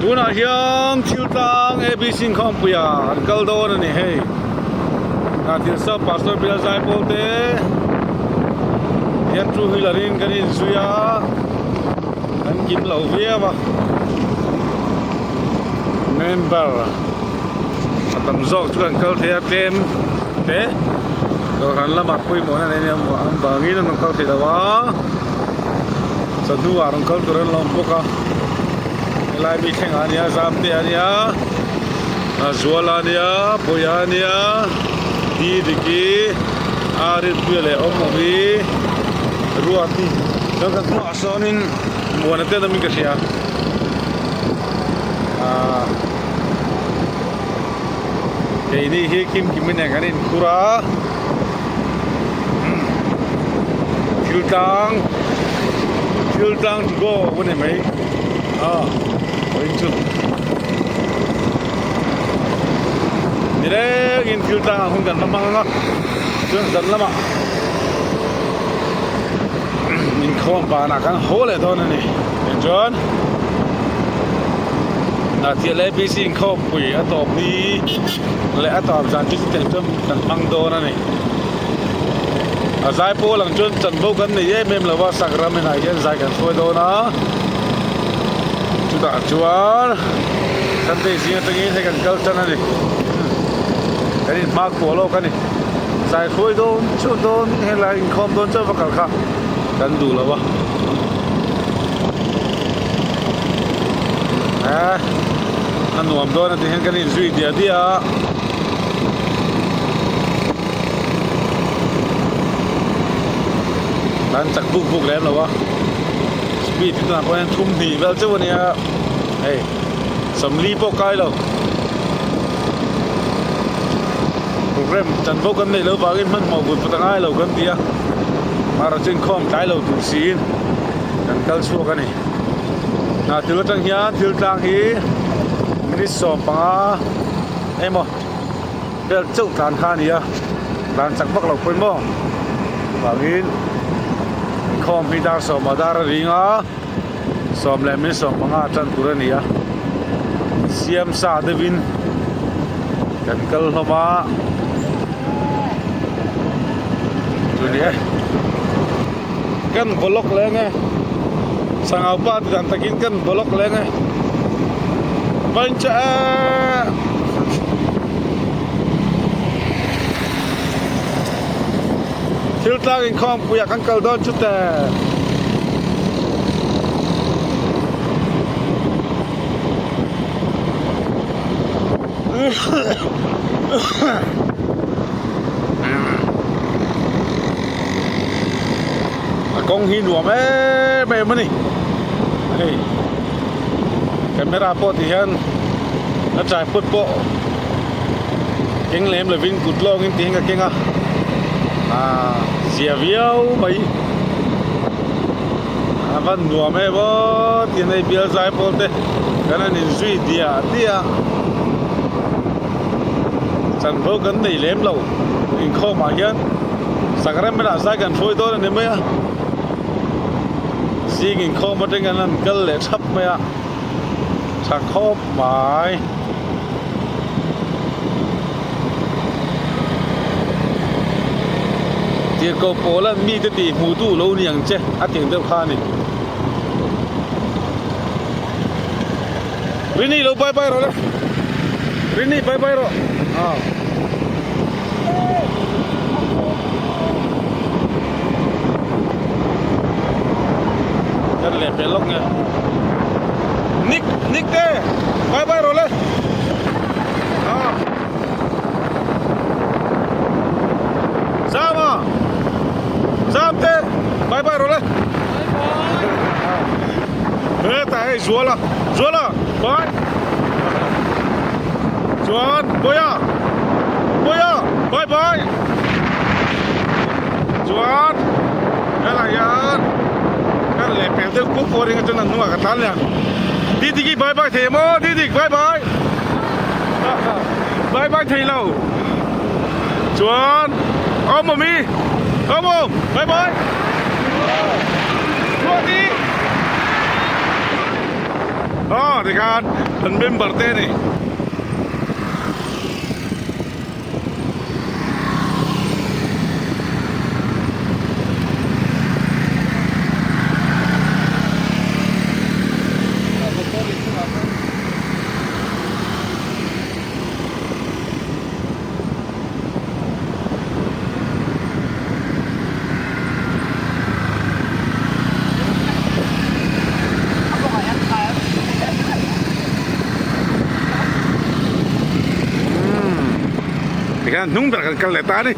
tu na hiam thil tang abc khom puya kal do na ni hey na thil sa pastor bil zai polte yan chu hilarin kanin suya an kim lo via ba member atam zok chu kan kal thea tem te do ran la mat pui mo na ne am bangi na kal thea wa sadu arang kal turan lom poka lai mi theng ania zam te ania zuala nia boya nia di diki arit bele omovi ruati jangan tu asonin muana te dami kasia ini he kim kimin kanin kura filtang go wone mai Itu. Nire in filter hung dan lamang ngak. Jun dan lama. In khom ba na kan hole don ni. John. Na ti le bi sin khom pui atop ni le atop jan ti ten tum dan mang do na ni. Azai po lang jun chan bo kan ni ye mem lawa sakram na yen zai kan foi do na. Sudah jual sampai sini tengah saya kan kalcan ni. Jadi mak polo kan ni. Saya koi don, cu don, helai income don coba kalka. Dan dulu lah. Anu am don nanti kan ni zui dia. Dan cak buk lem lah. Speed itu apa yang thumdi vel chu ni a hey samli po kai lo program chan bo kan nei lo bagin man mo gun patangai lo kan dia mara chen khom kai lo tu sin kan kal chu kan ni na til tang hian til tang hi mini som panga emo vel chu tan kha ni a dan chak bak lo poi mo bagin khom hi dar som adar ringa som le min som manga tan turania siam sa devin kan kal homa dunia kan bolok lenge sangau pa dan takin kan bolok lenge banca filter in khom puya kan kal don chute Kong hin wa me mani hey camera po thì hen nó chạy phút po kính lem là vin cụt lo kính tiếng cái kính xìa viêu mấy vẫn nuông mấy bố tiền này bia dài po thế cái này duy dia chẳng vô cần để lem lâu mình không mà hen sakram mới đã sai gần phôi tôi nên mới xí mình không mà trên cái này cần lệ sắp mới chắc không phải thì cô bố là mi cái gì mù tu lâu niềng chứ tiếng tiêu khan này Rini lâu bye bye rồi đấy Rini bye bye rồi rất là bé lốc nha Nick đây bye bye rồi lên Sam te bye bye rồi lên tại Zuala bye Juan Boya bye bye Juan đây là yan cái lệ bèn tiêu cúp vô đi cái chân là nuôi cái tán liền đi thì bye bye thầy mô đi thì bye bye thầy lâu Juan ôm mà mi ôm bye bye đi di kan an member te ni kan nung berkan kaleta ni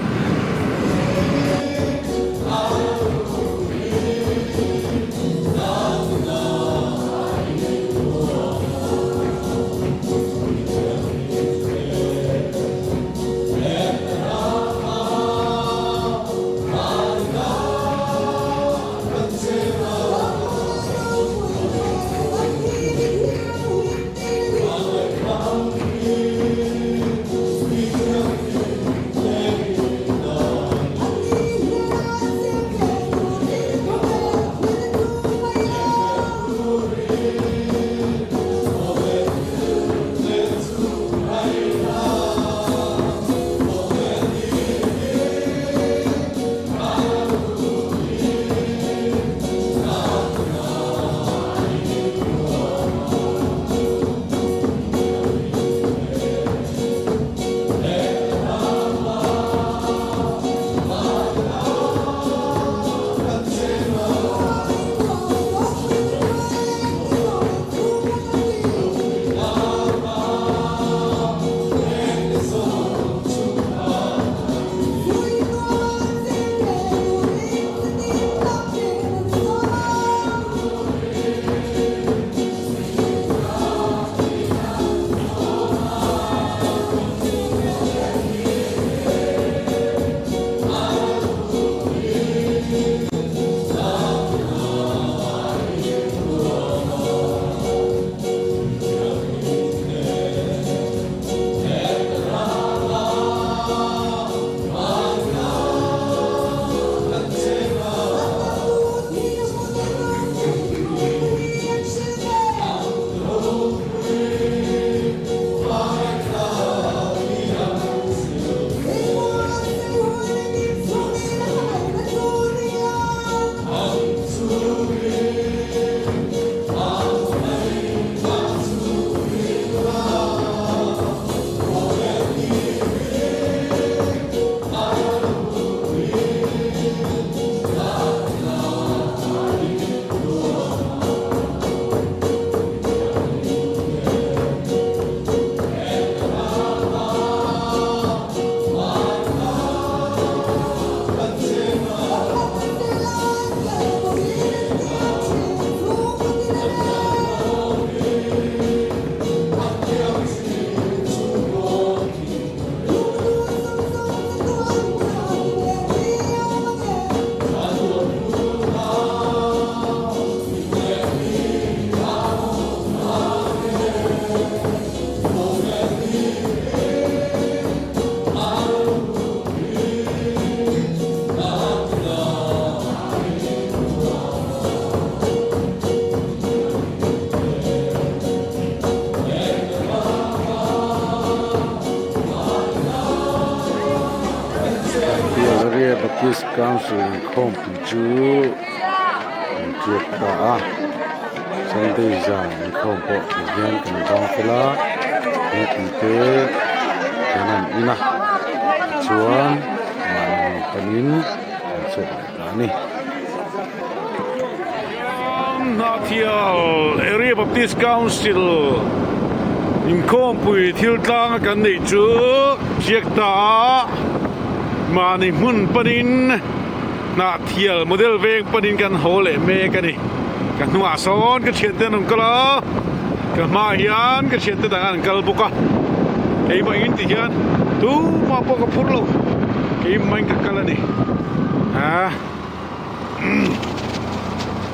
Baptist Council in Kompichu Jepka Sunday Zan in Kompo Yan kan Bangfila Kompi Yanan Ina Chuan Manang Panin Sep Dani Natial Area Baptist Council in Kompi Tiltang kan ni chu Jekta Mani mun panin na thial model veng panin kan hole me kan ni kan nuwa son ka chente nung kala ka ma hian ka chente dangan kal buka ei ma in ti hian tu ma po ka phurlo ei main ka kala ni ha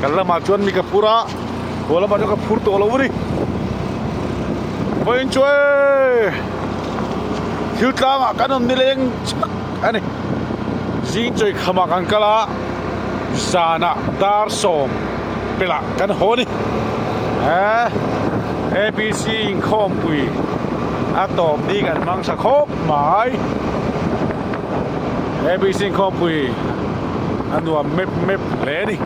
kala ma chuan mi ka pura bola ma ka phur to lo ri pain chue thiu tlang kan on dileng ani jing choi khama kan kala sana dar som pela kan honi ABC ข้อมปุยอาตอบดีกันมังสะคบหมาย ABC ข้อมปุยอันว่าเม็บแหลนี่